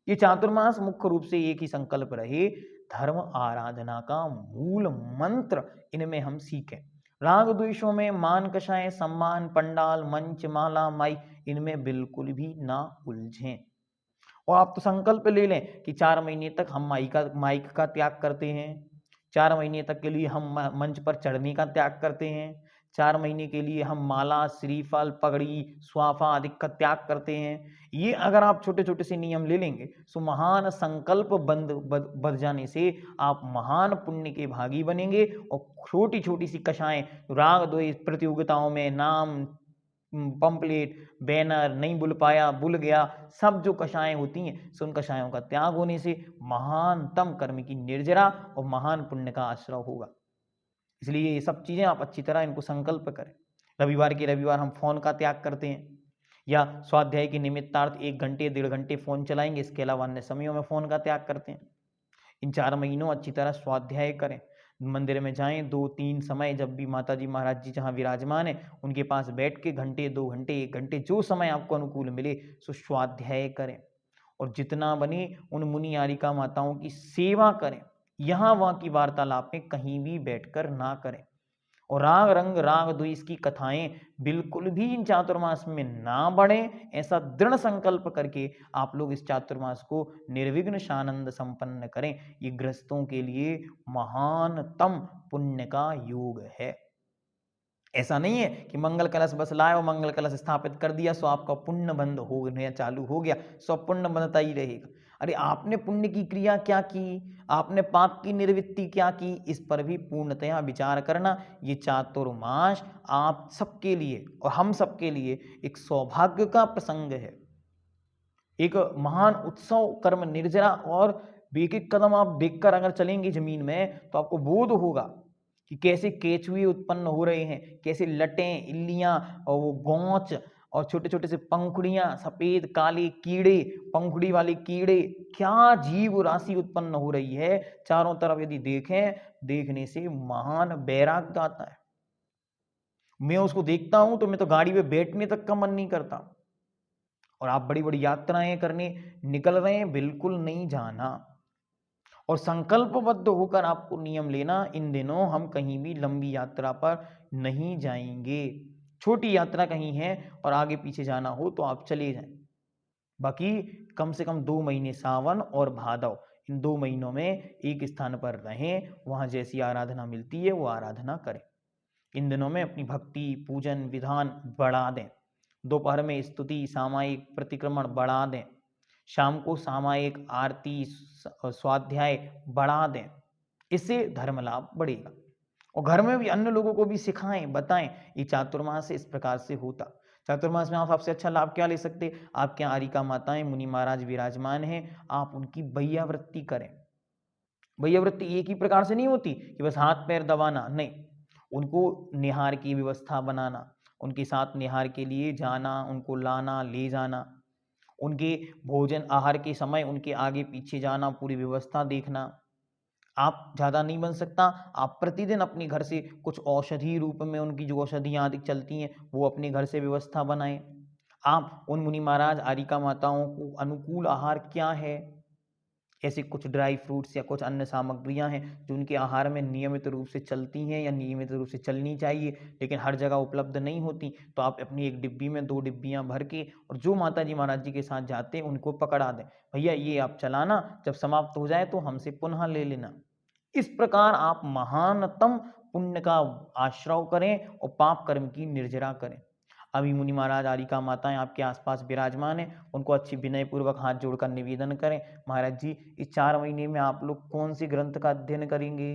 ये चातुर्मास मुख्य रूप से एक ही संकल्प रहे, धर्म आराधना का मूल मंत्र इनमें हम सीखें। राग द्वेषों में मान कषाय, सम्मान, पंडाल, मंच, माला, माई, इनमें बिल्कुल भी ना उलझें। और आप तो संकल्प ले लें कि 4 महीने तक हम माइक का त्याग करते हैं, 4 महीने तक के लिए हम मंच पर चढ़ने का त्याग करते हैं, 4 महीने के लिए हम माला, श्रीफल, पगड़ी, स्वाफा आदि का त्याग करते हैं। ये अगर आप छोटे-छोटे से नियम ले लेंगे, तो महान संकल्प बध जाने से आप महान पुण्य के भागी बनेंगे। और छोटी-छोटी सी कषाएँ, राग द्वेष प्रतियोगिताओं में नाम, पंपलेट, बैनर, नहीं बुल पाया, बुल गया, सब जो कषाएँ होती हैं, सो उन कषायों का त्याग होने से महानतम कर्म की निर्जरा और महान पुण्य का आश्रय होगा। इसलिए ये सब चीज़ें आप अच्छी तरह इनको संकल्प करें। रविवार के रविवार हम फ़ोन का त्याग करते हैं, या स्वाध्याय के निमित्तार्थ 1 घंटे, 1.5 घंटे फ़ोन चलाएँगे, इसके अलावा अन्य समयों में फ़ोन का त्याग करते हैं। इन 4 महीनों अच्छी तरह स्वाध्याय करें। मंदिर में जाएँ, 2-3 समय जब भी माताजी, महाराज जी जहाँ विराजमान हैं, उनके पास बैठ के घंटे, 2 घंटे, 1 घंटे जो समय आपको अनुकूल मिले, सो स्वाध्याय करें। और जितना बने उन मुनि आरिका माताओं की सेवा करें। यहाँ-वहाँ की वार्तालापें कहीं भी बैठकर ना करें। और राग रंग, राग द्वेष की कथाएँ बिल्कुल भी इन चातुर्मास में ना बढ़ें, ऐसा दृढ़ संकल्प करके आप लोग इस चातुर्मास को निर्विघ्न सानंद संपन्न करें। ये गृहस्थों के लिए महानतम पुण्य का योग है। ऐसा नहीं है कि मंगल कलश बस लाए और मंगल कलश स्थापित कर दिया, सो आपका पुण्य बंद होने चालू हो गया, सो पुण्य बनता ही रहेगा। अरे आपने पुण्य की क्रिया क्या की, आपने पाप की निवृत्ति क्या की, इस पर भी पूर्णतया विचार करना। ये चातुर्मास आप सबके लिए और हम सबके लिए एक सौभाग्य का प्रसंग है, एक महान उत्सव, कर्म निर्जरा। और एक-एक कदम आप देखकर अगर चलेंगे ज़मीन में, तो आपको बोध होगा कि कैसे केचुए उत्पन्न हो रहे हैं, कैसे लटें, इल्लियाँ और वो गोंच और छोटे-छोटे से पंखुड़ियाँ, सफ़ेद काले कीड़े, पंखुड़ी वाले कीड़े, क्या जीव राशि उत्पन्न हो रही है। चारों तरफ यदि देखें, देखने से महान वैराग्य आता है। मैं उसको देखता हूँ, तो मैं तो गाड़ी में बैठने तक का मन नहीं करता। और आप बड़ी-बड़ी यात्राएँ करने निकल रहे हैं, बिल्कुल नहीं जाना। और संकल्पबद्ध होकर आपको नियम लेना, इन दिनों हम कहीं भी लंबी यात्रा पर नहीं जाएँगे। छोटी यात्रा कहीं है और आगे-पीछे जाना हो तो आप चले जाएँ। बाकी कम से कम 2 महीने सावन और भादव, इन 2 महीनों में एक स्थान पर रहें, वहाँ जैसी आराधना मिलती है वो आराधना करें। इन दिनों में अपनी भक्ति, पूजन, विधान बढ़ा दें। दोपहर में स्तुति, सामायिक प्रतिक्रमण बढ़ा दें। शाम को सामायिक आरती, स्वाध्याय बढ़ा दें। इससे धर्म लाभ बढ़ेगा। और घर में भी अन्य लोगों को भी सिखाएँ, बताएँ, ये चातुर्मास इस प्रकार से होता। चातुर्मास में आप सबसे अच्छा लाभ क्या ले सकते हैं? आपके यहाँ आरिका माताएँ, मुनि महाराज विराजमान हैं, आप उनकी बैयावृत्ति करें। बैयावृत्ति एक ही प्रकार से नहीं होती कि बस हाथ-पैर दबाना, नहीं। उनको निहार की व्यवस्था बनाना, उनके साथ निहार के लिए जाना, उनको लाना, ले जाना, उनके भोजन आहार के समय उनके आगे-पीछे जाना, पूरी व्यवस्था देखना। आप ज़्यादा नहीं बन सकता, आप प्रतिदिन अपने घर से कुछ औषधि रूप में उनकी जो औषधियाँ आदि चलती हैं, वो अपने घर से व्यवस्था बनाएँ। आप उन मुनि महाराज, आरिका माताओं को अनुकूल आहार क्या है, ऐसे कुछ ड्राई फ्रूट्स या कुछ अन्य सामग्रियाँ हैं जो उनके आहार में नियमित रूप से चलती हैं या नियमित रूप से चलनी चाहिए, लेकिन हर जगह उपलब्ध नहीं होती, तो आप अपनी एक डिब्बी में 2 डिब्बियाँ भर के और जो माताजी महाराज जी के साथ जाते हैं उनको पकड़ा दें। भैया ये आप चलाना, जब समाप्त हो जाए तो हमसे पुनः ले लेना। इस प्रकार आप महानतम पुण्य का आश्रव करें और पाप कर्म की निर्जरा करें। अभी मुनि महाराज, आरिका माताएँ आपके आस-पास विराजमान हैं, उनको अच्छी विनयपूर्वक हाथ जोड़कर निवेदन करें, महाराज जी इस 4 महीने में आप लोग कौन-से ग्रंथ का अध्ययन करेंगे?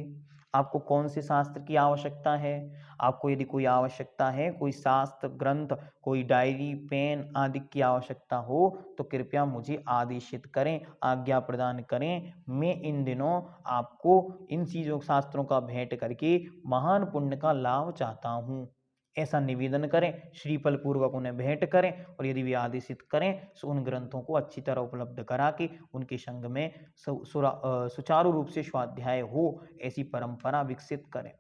आपको कौन-से शास्त्र की आवश्यकता है? आपको यदि कोई आवश्यकता है, कोई शास्त्र ग्रंथ, कोई डायरी, पेन आदि की आवश्यकता हो, तो कृपया मुझे आदेशित करें, आज्ञा प्रदान करें। मैं इन दिनों आपको इन चीज़ों शास्त्रों का भेंट करके महान पुण्य का लाभ चाहता हूँ। ऐसा निवेदन करें, श्रीफल पूर्वक उन्हें भेंट करें और यदि वे आदेशित करें, तो उन ग्रंथों को अच्छी तरह उपलब्ध करा के उनके संग में सुचारू रूप से स्वाध्याय हो, ऐसी परंपरा विकसित करें।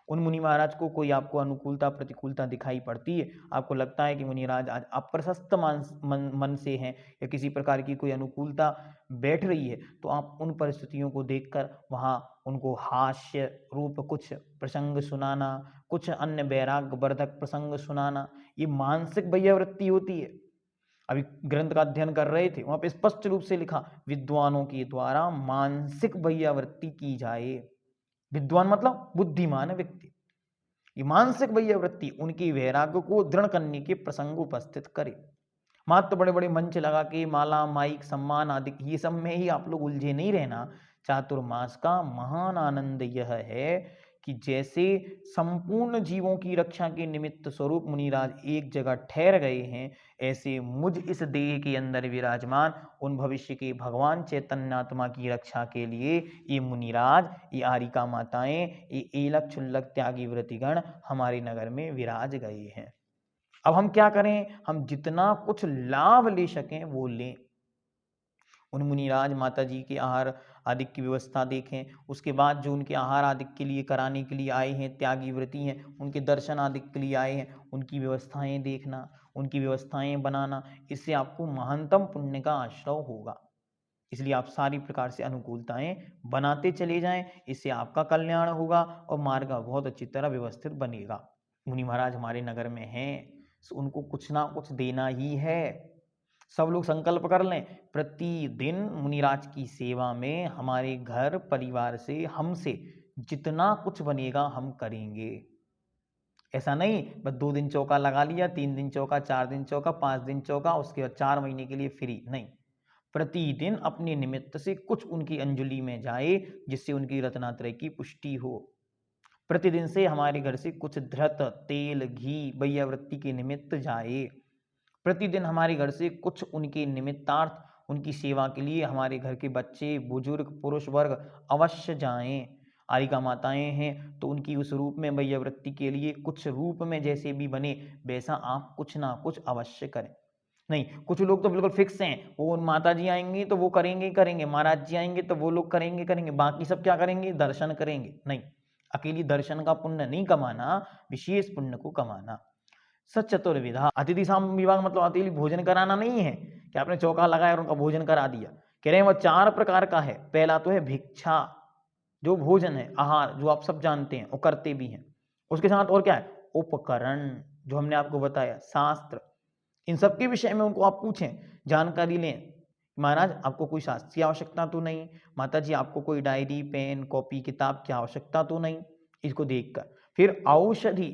उन मुनि महाराज को कोई आपको अनुकूलता प्रतिकूलता दिखाई पड़ती है, आपको लगता है कि मुनिराज आज अप्रशस्त मन से हैं या किसी प्रकार की कोई अनुकूलता बैठ रही है, तो आप उन परिस्थितियों को देखकर वहाँ उनको हास्य रूप कुछ प्रसंग सुनाना, कुछ अन्य वैराग्यवर्धक प्रसंग सुनाना, ये मानसिक वैयावृत्ति होती है। अभी ग्रंथ का अध्ययन कर रहे थे, वहां पे स्पष्ट रूप से लिखा, विद्वानों के द्वारा मानसिक वैयावृत्ति की जाए। विद्वान मतलब बुद्धिमान व्यक्ति। ये मानसिक वैयावृत्ति उनकी वैराग्य को दृढ़ करने के प्रसंग उपस्थित करे। मात्र बड़े बड़े मंच लगा के माला माइक सम्मान आदि ये सब में ही आप लोग उलझे नहीं रहना। चातुर्मास का महान आनंद यह है कि जैसे संपूर्ण जीवों की रक्षा के निमित्त स्वरूप मुनिराज एक जगह ठहर गए हैं, ऐसे मुझ इस देह के अंदर विराजमान उन भविष्य के भगवान चैतन्यात्मा की रक्षा के लिए ये मुनिराज, ये आरिका माताएं, ये एलक क्षुल्लक त्यागी व्रतिगण हमारे नगर में विराज गए हैं। अब हम क्या करें? हम जितना कुछ लाभ ले सकें वो लें। उन मुनिराज माता जी के आहार आदि की व्यवस्था देखें, उसके बाद जो उनके आहार आदि के लिए कराने के लिए आए हैं, त्यागी व्रती हैं, उनके दर्शन आदि के लिए आए हैं, उनकी व्यवस्थाएं देखना, उनकी व्यवस्थाएं बनाना, इससे आपको महानतम पुण्य का आश्रय होगा। इसलिए आप सारी प्रकार से अनुकूलताएं बनाते चले जाएं, इससे आपका कल्याण होगा और मार्ग बहुत अच्छी तरह व्यवस्थित बनेगा। मुनि महाराज हमारे नगर में हैं, उनको कुछ ना कुछ देना ही है। सब लोग संकल्प कर लें, प्रतिदिन मुनिराज की सेवा में हमारे घर परिवार से हमसे जितना कुछ बनेगा हम करेंगे। ऐसा नहीं बस 2 दिन चौका लगा लिया, 3 दिन चौका, 4 दिन चौका, 5 दिन चौका, उसके बाद 4 महीने के लिए फ्री नहीं। प्रतिदिन अपने निमित्त से कुछ उनकी अंजलि में जाए, जिससे उनकी रत्नात्रय की पुष्टि हो। प्रतिदिन से हमारे घर से कुछ धृत तेल घी वैयावृत्ति के निमित्त जाए। प्रतिदिन हमारे घर से कुछ उनके निमित्तार्थ, उनकी सेवा के लिए हमारे घर के बच्चे बुजुर्ग पुरुष वर्ग अवश्य जाएं। आरिका माताएं हैं तो उनकी उस रूप में वैयावृत्ति के लिए कुछ रूप में जैसे भी बने वैसा आप कुछ ना कुछ अवश्य करें। नहीं, कुछ लोग तो बिल्कुल फिक्स हैं, वो माता जी आएंगी तो वो करेंगे करेंगे, महाराज जी आएंगे तो वो लोग करेंगे करेंगे, बाकी सब क्या करेंगे? दर्शन करेंगे। नहीं, अकेली दर्शन का पुण्य नहीं कमाना, विशेष पुण्य को कमाना। सच्चतुर्विधा अतिथि साम विभाग मतलब अतिथि भोजन कराना नहीं है कि आपने चौका लगाया और उनका भोजन करा दिया। कह रहे हैं वो 4 प्रकार का है। पहला तो है भिक्षा, जो भोजन है, आहार, जो आप सब जानते हैं और करते भी हैं। उसके साथ और क्या है? उपकरण, जो हमने आपको बताया, शास्त्र। इन सब के विषय में उनको आप पूछें, जानकारी लें। महाराज आपको कोई शास्त्र की आवश्यकता तो नहीं, माता जी आपको कोई डायरी पेन कॉपी किताब की आवश्यकता तो नहीं। इसको देखकर फिर औषधि,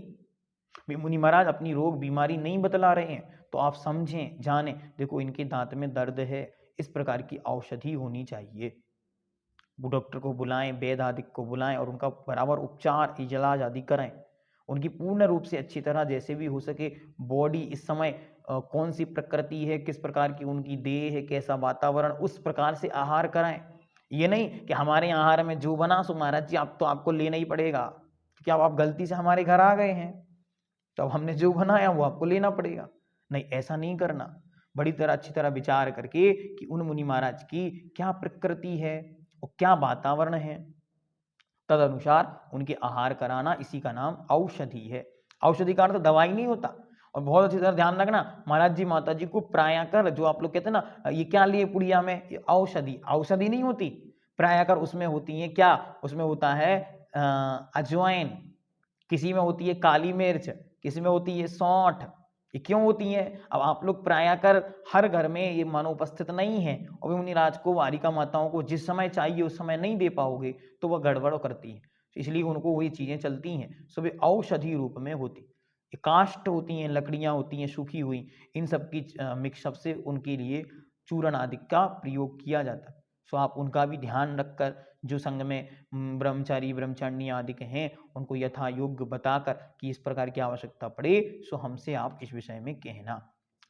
मुनि महाराज अपनी रोग बीमारी नहीं बतला रहे हैं तो आप समझें जानें, देखो इनके दांत में दर्द है, इस प्रकार की औषधि होनी चाहिए। वो डॉक्टर को बुलाएं, वैद्य आदि को बुलाएं और उनका बराबर उपचार इलाज आदि कराएं। उनकी पूर्ण रूप से अच्छी तरह जैसे भी हो सके बॉडी इस समय कौन सी प्रकृति है, किस प्रकार की उनकी देह है, कैसा वातावरण, उस प्रकार से आहार कराएं। ये नहीं कि हमारे आहार में जो बना सो महाराज जी आप तो आपको लेना ही पड़ेगा, क्योंकि आप गलती से हमारे घर आ गए हैं तो अब हमने जो बनाया वो आपको लेना पड़ेगा। नहीं, ऐसा नहीं करना। बड़ी तरह अच्छी तरह विचार करके कि उन मुनि महाराज की क्या प्रकृति है और क्या वातावरण है, तद अनुसार उनके आहार कराना, इसी का नाम औषधि है। औषधि का अर्थ दवाई नहीं होता। और बहुत अच्छी तरह ध्यान रखना, महाराज जी माता जी को प्रायाकर, जो आप लोग कहते हैं ना ये क्या लिए पुड़िया में, ये औषधि, औषधि नहीं होती। प्रायाकर उसमें होती है क्या? उसमें होता है अजवाइन, किसी में होती है काली मिर्च, किसी में होती है सौंठ। ये क्यों होती है? अब आप लोग प्रायाकर हर घर में ये मानो उपस्थित नहीं है और भी मुनिराज को, वारिका माताओं को जिस समय चाहिए उस समय नहीं दे पाओगे तो वह गड़बड़ करती है, इसलिए उनको वही चीजें चलती हैं, सुबह औषधि रूप में होती। काष्ठ होती हैं, लकड़ियां होती हैं सूखी हुई, इन सब की मिक्सअप से उनके लिए चूर्ण आदि का प्रयोग किया जाता है। सो आप उनका भी ध्यान रखकर, जो संघ में ब्रह्मचारी ब्रह्मचारिणी आदि के हैं उनको यथा योग्य बताकर कि इस प्रकार की आवश्यकता पड़े सो हमसे आप इस विषय में कहना।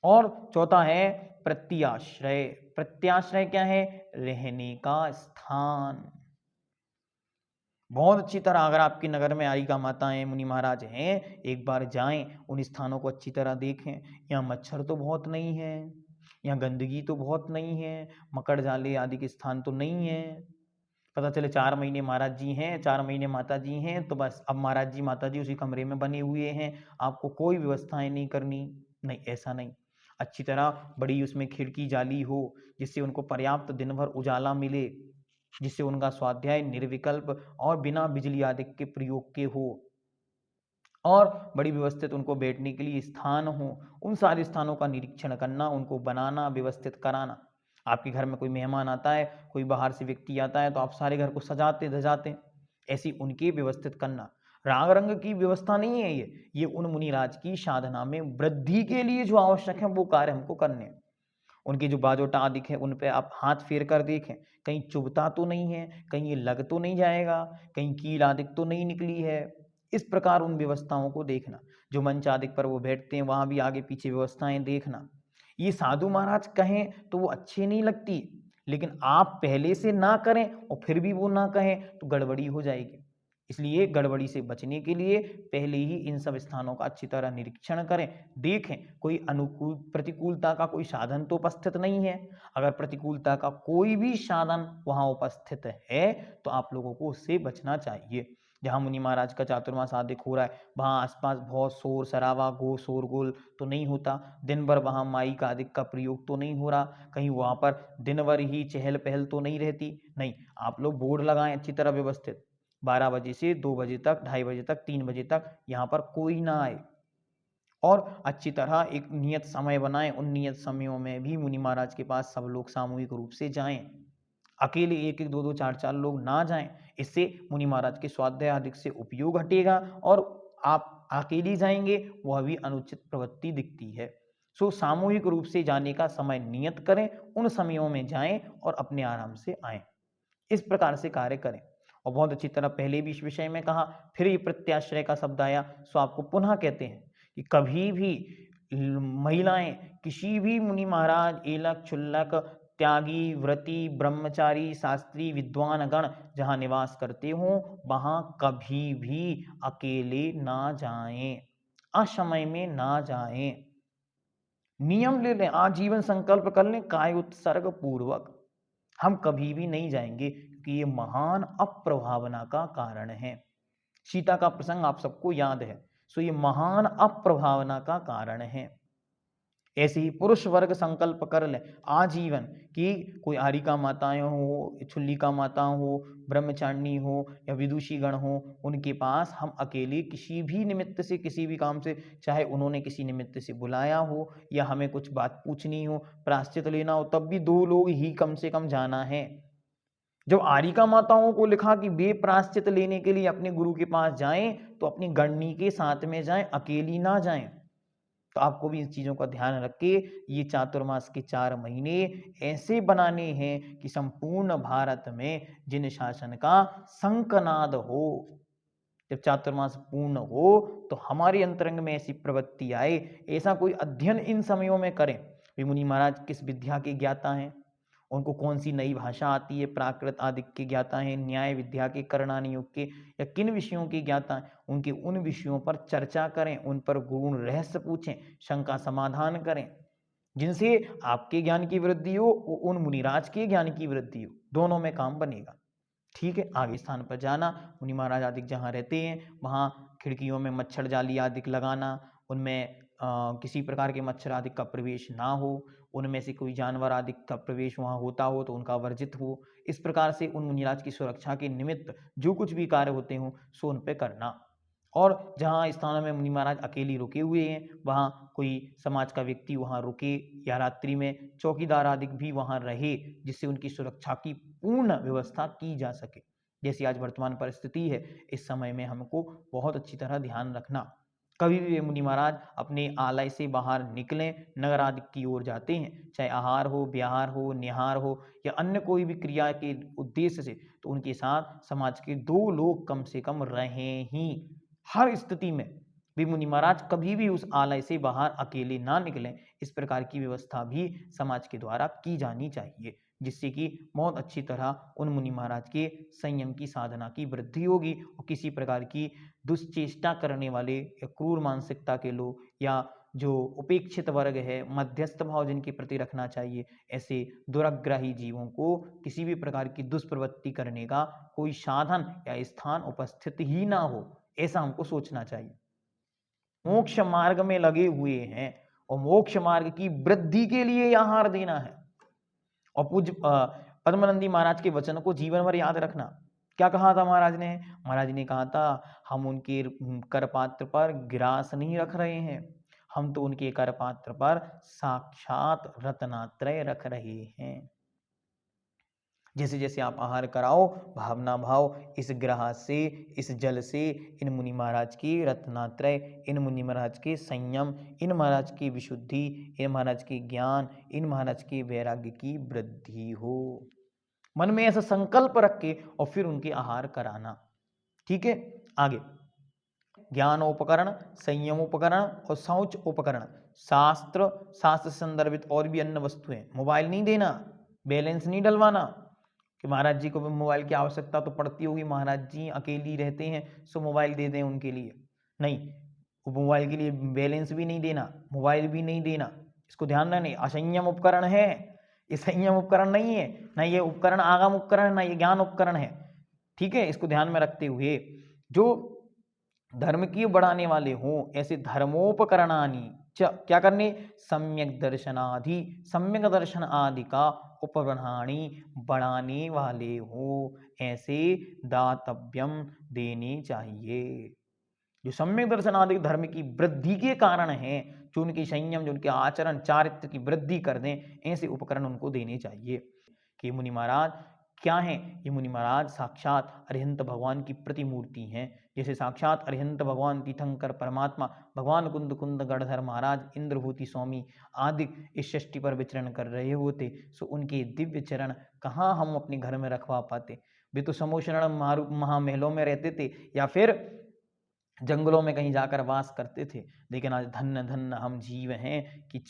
और चौथा है प्रत्याश्रय। प्रत्याश्रय क्या है? रहने का स्थान। बहुत अच्छी तरह अगर आपके नगर में आरिका माताएं मुनि महाराज हैं, एक बार जाएं, उन स्थानों को अच्छी तरह देखें। यहाँ मच्छर तो बहुत नहीं है, यहाँ गंदगी तो बहुत नहीं है, मकड़ जाले आदि के स्थान तो नहीं है, पता चले 4 महीने महाराज जी हैं, 4 महीने माता जी हैं, तो बस अब महाराज जी, माता जी उसी कमरे में बने हुए हैं, आपको कोई व्यवस्थाएँ नहीं करनी। नहीं, ऐसा नहीं। अच्छी तरह बड़ी उसमें खिड़की जाली हो, जिससे उनको पर्याप्त दिन भर उजाला मिले, जिससे उनका स्वाध्याय निर्विकल्प और बिना बिजली आदि के प्रयोग के हो। और बड़ी व्यवस्थित उनको बैठने के लिए स्थान हो, उन सारे स्थानों का निरीक्षण करना, उनको बनाना, व्यवस्थित कराना। आपके घर में कोई मेहमान आता है, कोई बाहर से व्यक्ति आता है, तो आप सारे घर को सजाते धजाते, ऐसी उनकी व्यवस्थित करना। राग रंग की व्यवस्था नहीं है ये उन मुनिराज की साधना में वृद्धि के लिए जो आवश्यक है वो कार्य हमको करने हैं। उनके जो बाजोटा आदि है उन पे आप हाथ फेर कर देखें, कहीं चुभता तो नहीं है, कहीं ये लग तो नहीं जाएगा, कहीं कील आदि तो नहीं निकली है। इस प्रकार उन व्यवस्थाओं को देखना। जो मंच आदि पर वो बैठते हैं वहां भी आगे पीछे व्यवस्थाएं देखना। ये साधु महाराज कहें तो वो अच्छी नहीं लगती, लेकिन आप पहले से ना करें और फिर भी वो ना कहें तो गड़बड़ी हो जाएगी। इसलिए गड़बड़ी से बचने के लिए पहले ही इन सब स्थानों का अच्छी तरह निरीक्षण करें, देखें कोई अनुकूल प्रतिकूलता का कोई साधन तो उपस्थित नहीं है। अगर प्रतिकूलता का कोई भी साधन वहां उपस्थित है तो आप लोगों को उससे बचना चाहिए। जहां मुनि महाराज का चातुर्मास आदि हो रहा है वहां आसपास बहुत शोर शराबा गो शोरगुल तो नहीं होता, दिन भर वहां माइक आदि का प्रयोग तो नहीं हो रहा, कहीं वहां पर दिन भर ही चहल पहल तो नहीं रहती। नहीं, आप लोग बोर्ड लगाएं अच्छी तरह व्यवस्थित, 12 बजे से 2 बजे तक, 2:30 बजे तक, 3 बजे तक यहाँ पर कोई ना आए। और अच्छी तरह एक नियत समय बनाएं, उन नियत समयों में भी मुनि महाराज के पास सब लोग सामूहिक रूप से जाएं। अकेले एक एक दो दो चार चार लोग ना जाएं। इससे मुनि महाराज के स्वाध्याय आदि से उपयोग हटेगा और आप अकेले जाएंगे वह भी अनुचित प्रवृत्ति दिखती है। सो सामूहिक रूप से जाने का समय नियत करें, उन समयों में जाएं और अपने आराम से आएं। इस प्रकार से कार्य करें। और बहुत अच्छी तरह पहले भी इस विषय में कहा, फिर ये प्रत्याश्रय का शब्द आया, सो आपको पुनः कहते हैं कि कभी भी महिलाएं किसी भी मुनि महाराज, एलक क्षुल्लक, त्यागी, व्रती, ब्रह्मचारी, शास्त्री, विद्वान गण जहां निवास करते हो वहां कभी भी अकेले ना जाएं, असमय में ना जाएं। नियम ले लें, आजीवन संकल्प कर लें काय उत्सर्ग पूर्वक, हम कभी भी नहीं जाएंगे क्योंकि ये महान अप्रभावना का कारण है। सीता का प्रसंग आप सबको याद है, सो ये महान अप्रभावना का कारण है। ऐसे ही पुरुष वर्ग संकल्प कर ले आजीवन कि कोई आरिका माताएं हो, छुल्लिका माता हो, ब्रह्मचारिणी हो या विदुषी गण हो, उनके पास हम अकेले किसी भी निमित्त से, किसी भी काम से, चाहे उन्होंने किसी निमित्त से बुलाया हो या हमें कुछ बात पूछनी हो, प्रायश्चित लेना हो, तब भी 2 लोग ही कम से कम जाना है। जब आरिका माताओं को लिखा कि वे प्रायश्चित लेने के लिए अपने गुरु के पास जाएं तो अपनी गणनी के साथ में जाएं, अकेली ना जाएं। तो आपको भी इन चीजों का ध्यान रख के ये चातुर्मास के 4 महीने ऐसे बनाने हैं कि संपूर्ण भारत में जिन शासन का शंखनाद हो। जब चातुर्मास पूर्ण हो तो हमारे अंतरंग में ऐसी प्रवृत्ति आए, ऐसा कोई अध्ययन इन समयों में करें। मुनि महाराज किस विद्या के ज्ञाता हैं, उनको कौन सी नई भाषा आती है, प्राकृत आदि के ज्ञाता हैं, न्याय विद्या के, करणानी योग के, या किन विषयों के ज्ञाता हैं, उनके उन विषयों पर चर्चा करें, उन पर गुण रहस्य पूछें, शंका समाधान करें, जिनसे आपके ज्ञान की वृद्धि हो, उन मुनिराज के ज्ञान की वृद्धि हो, दोनों में काम बनेगा। ठीक है, आगे स्थान पर जाना, मुनि महाराज आदि जहाँ रहते हैं वहाँ खिड़कियों में मच्छर जाली आदि लगाना, उनमें किसी प्रकार के मच्छर आदि का प्रवेश ना हो, उनमें से कोई जानवर आदि का प्रवेश वहाँ होता हो तो उनका वर्जित हो। इस प्रकार से उन मुनिराज की सुरक्षा के निमित्त जो कुछ भी कार्य होते हों सो उन पे करना। और जहाँ स्थानों में मुनि महाराज अकेले रुके हुए हैं वहाँ कोई समाज का व्यक्ति वहाँ रुके, या रात्रि में चौकीदार आदि भी वहाँ रहे, जिससे उनकी सुरक्षा की पूर्ण व्यवस्था की जा सके। जैसी आज वर्तमान परिस्थिति है, इस समय में हमको बहुत अच्छी तरह ध्यान रखना। कभी भी मुनि महाराज अपने आलय से बाहर निकलें, नगर आदि की ओर जाते हैं, चाहे आहार हो, ब्याहार हो, निहार हो या अन्य कोई भी क्रिया के उद्देश्य से, तो उनके साथ समाज के 2 लोग कम से कम रहें ही। हर स्थिति में भी मुनि महाराज कभी भी उस आलय से बाहर अकेले ना निकलें, इस प्रकार की व्यवस्था भी समाज के द्वारा की जानी चाहिए, जिससे कि बहुत अच्छी तरह उन मुनि महाराज के संयम की साधना की वृद्धि होगी और किसी प्रकार की दुश्चेष्टा करने वाले या क्रूर मानसिकता के लोग या जो उपेक्षित वर्ग है, मध्यस्थ भाव जिनके प्रति रखना चाहिए, ऐसे दुराग्रही जीवों को किसी भी प्रकार की दुष्प्रवृत्ति करने का कोई साधन या स्थान उपस्थित ही ना हो, ऐसा हमको सोचना चाहिए। मोक्ष मार्ग में लगे हुए हैं और मोक्ष मार्ग की वृद्धि के लिए आहार देना है। और पूज्य पद्मानंदी महाराज के वचन को जीवन भर याद रखना। क्या कहा था महाराज ने? महाराज ने कहा था, हम उनके करपात्र पर गिरास नहीं रख रहे हैं, हम तो उनके करपात्र पर साक्षात रत्नात्रय रख रहे हैं। जैसे जैसे आप आहार कराओ, भावना भाव इस ग्रह से, इस जल से इन मुनि महाराज की रत्नात्रय, इन मुनि महाराज के संयम, इन महाराज की विशुद्धि, इन महाराज के ज्ञान, इन महाराज के वैराग्य की वृद्धि हो। मन में ऐसा संकल्प रख के और फिर उनके आहार कराना। ठीक है, आगे ज्ञानोपकरण, संयमोपकरण और शौच उपकरण, शास्त्र शास्त्र संदर्भित और भी अन्य वस्तुएं। मोबाइल नहीं देना, बैलेंस नहीं डलवाना कि महाराज जी को भी मोबाइल की आवश्यकता तो पड़ती होगी, महाराज जी अकेली रहते हैं सो मोबाइल दे दें उनके लिए। नहीं, मोबाइल के लिए बैलेंस भी नहीं देना, मोबाइल भी नहीं देना, इसको ध्यान रखना। असंयम उपकरण है, ये संयम उपकरण नहीं है, ना ये उपकरण आगम उपकरण, ना ये ज्ञान उपकरण है। ठीक है, इसको ध्यान में रखते हुए जो धर्म की बढ़ाने वाले हों ऐसे धर्मोपकरणानि क्या करने, सम्यक दर्शनादि, सम्यक दर्शन आदि का उपकरणानि बढ़ाने वाले हो, ऐसे दातव्यम देने चाहिए। जो सम्यक दर्शन आदि धर्म की वृद्धि के कारण हैं, जो उनकी संयम, जो उनके आचरण चारित्र की वृद्धि कर दें, ऐसे उपकरण उनको देने चाहिए। कि मुनि महाराज क्या हैं? ये मुनि महाराज साक्षात अरिहंत भगवान की प्रतिमूर्ति हैं। जैसे साक्षात अरिहंत भगवान तीर्थंकर परमात्मा भगवान कुंद कुंद गढ़धर महाराज इंद्रभूति स्वामी आदि इस सृष्टि पर विचरण कर रहे होते, सो उनके दिव्य चरण कहाँ हम अपने घर में रखवा पाते? वे तो समोशरण महामहलों में रहते थे या फिर जंगलों में कहीं जाकर वास करते थे। लेकिन आज धन्य धन्य हम जीव हैं कि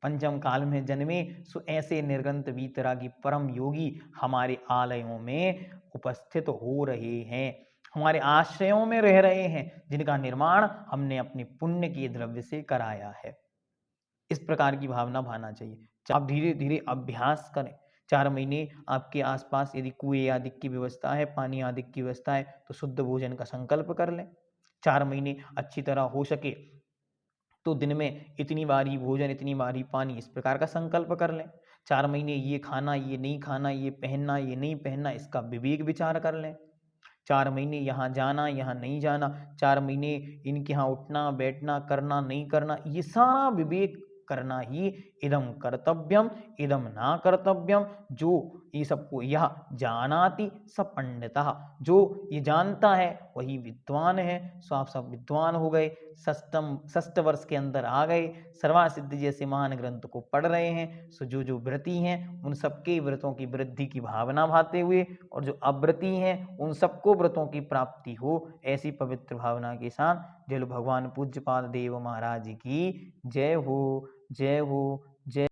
पंचम काल में जन्मे, सो ऐसे निर्गंत वीतरागी परम योगी हमारे आलयों में उपस्थित हो रहे हैं, हमारे आश्रयों में रह रहे हैं, जिनका निर्माण हमने अपने पुण्य के द्रव्य से कराया है। इस प्रकार की भावना भाना चाहिए। आप धीरे धीरे अभ्यास करें। 4 महीने आपके आसपास यदि कुएं आदि की व्यवस्था है, पानी आदि की व्यवस्था है, तो शुद्ध भोजन का संकल्प कर लें। 4 महीने अच्छी तरह हो सके तो दिन में इतनी बार ही भोजन, इतनी बार ही पानी, इस प्रकार का संकल्प कर लें। 4 महीने ये खाना, ये नहीं खाना, ये पहनना, ये नहीं पहनना, इसका विवेक विचार कर लें। 4 महीने यहाँ जाना, यहाँ नहीं जाना, 4 महीने इनके यहाँ उठना बैठना करना नहीं करना, ये सारा विवेक करना ही इदम कर्तव्यम इदम ना कर्तव्यम। जो ये सबको यह जानाति स पंडितः, जो ये जानता है वही विद्वान है। सो आप सब विद्वान हो गए, षष्ठ वर्ष के अंदर आ गए, सर्वासिद्धि जैसे महान ग्रंथ को पढ़ रहे हैं। सो जो जो व्रती हैं उन सबके व्रतों की वृद्धि की भावना भाते हुए, और जो अव्रती हैं उन सबको व्रतों की प्राप्ति हो, ऐसी पवित्र भावना के साथ जय भगवान पूज्यपाद देव महाराज की जय हो, जय हो, जय।